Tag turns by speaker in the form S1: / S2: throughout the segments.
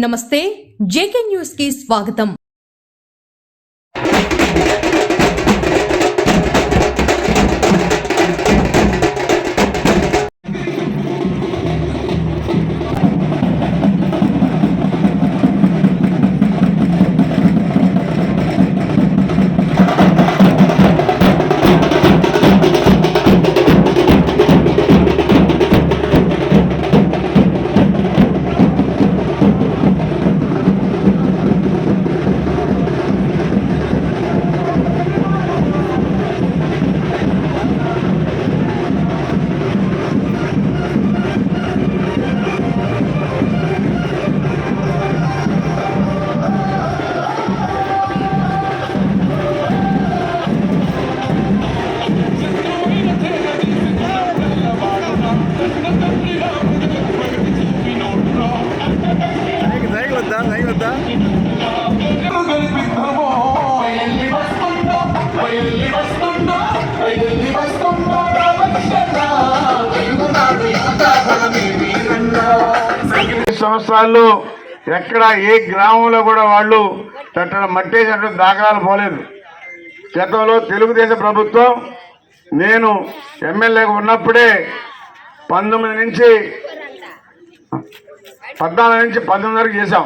S1: నమస్తే JK news కి స్వాగతం।
S2: సంవత్సరాల్లో ఎక్కడ ఏ గ్రామంలో కూడా వాళ్ళు మట్టేసినట్టు దాఖలాలు పోలేదు। గతంలో తెలుగుదేశం ప్రభుత్వం నేను ఎమ్మెల్యేగా ఉన్నప్పుడే 14 నుంచి 19 వరకు చేశాం।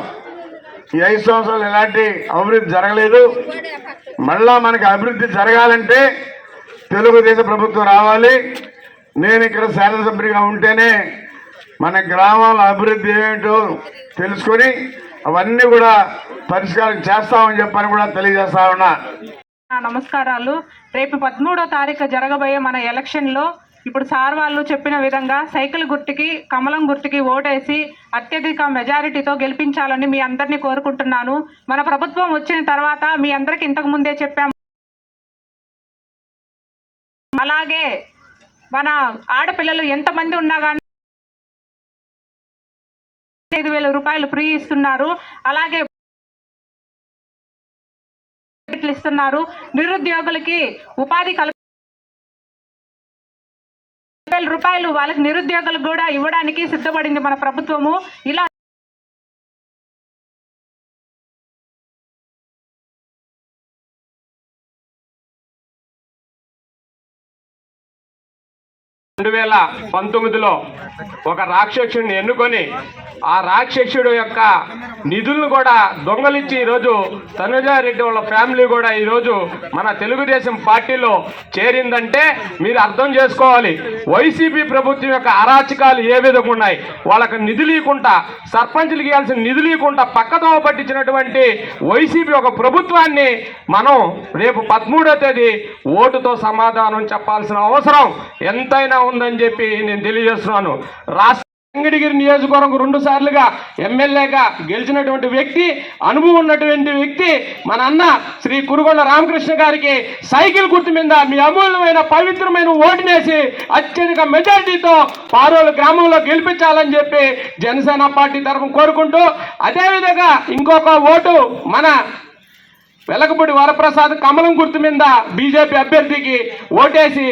S2: ఈ 5 సంవత్సరాలు ఎలాంటి అభివృద్ధి జరగలేదు। మళ్ళా మనకి అభివృద్ధి జరగాలంటే తెలుగుదేశం ప్రభుత్వం రావాలి। నేను ఇక్కడ శాసనసభ్యుడిగా ఉంటేనే మన గ్రామాల అభివృద్ధి ఏమిటో తెలుసుకొని అవన్నీ కూడా పరిష్కారం చేస్తామని చెప్పని కూడా తెలియజేస్తా ఉన్నా।
S3: నమస్కారాలు। రేపు 13వ తారీఖు జరగబోయే మన ఎలక్షన్లో ఇప్పుడు సార్ వాళ్ళు చెప్పిన విధంగా సైకిల్ గుర్తుకి కమలం గుర్తుకి ఓటేసి అత్యధిక మెజారిటీతో గెలిపించాలని మీ అందరినీ కోరుకుంటున్నాను। మన ప్రభుత్వం వచ్చిన తర్వాత మీ అందరికి ఇంతకు ముందే చెప్పాము। అలాగే మన ఆడపిల్లలు ఎంతమంది ఉన్నా కానీ 5,000 రూపాయలు ఫ్రీ ఇస్తున్నారు। అలాగే ఇస్తున్నారు। నిరుద్యోగులకి ఉపాధి 5,000 రూపాయలు వాళ్ళకి నిరుద్యోగులకు కూడా ఇవ్వడానికి సిద్ధపడింది మన ప్రభుత్వము। ఇలా
S4: 2019లో ఒక రాక్షసుడిని ఎన్నుకొని ఆ రాక్షసుడు యొక్క నిధులను కూడా దొంగలించి ఈరోజు తనుజారెడ్డి వాళ్ళ ఫ్యామిలీ కూడా ఈరోజు మన తెలుగుదేశం పార్టీలో చేరిందంటే మీరు అర్థం చేసుకోవాలి వైసీపీ ప్రభుత్వం యొక్క అరాచకాలు ఏ విధంగా ఉన్నాయి। వాళ్ళకి నిధులు ఇవ్వకుండా సర్పంచులకు ఇవ్వాల్సిన నిధులు ఇవ్వకుండా పక్కదోవ పట్టించినటువంటి వైసీపీ ఒక ప్రభుత్వాన్ని మనం రేపు 13వ తేదీ ఓటుతో సమాధానం చెప్పాల్సిన అవసరం ఎంతైనా ఉందని చెప్పి నేను తెలియజేస్తున్నాను। వెంకటగిరి నియోజకవర్గం 2 సార్లుగా ఎమ్మెల్యేగా గెలిచినటువంటి వ్యక్తి, అనుభవం ఉన్నటువంటి వ్యక్తి మన అన్న శ్రీ కురుగొండ రామకృష్ణ గారికి సైకిల్ గుర్తు మీద మీ అమూల్యమైన పవిత్రమైన ఓటునేసి అత్యధిక మెజారిటీతో పారోలు గ్రామంలో గెలిపించాలని చెప్పి జనసేన పార్టీ తరఫున కోరుకుంటూ, అదేవిధంగా ఇంకొక ఓటు మన వెలగపూడి వరప్రసాద్ కమలం గుర్తు మీద బీజేపీ అభ్యర్థికి ఓటేసి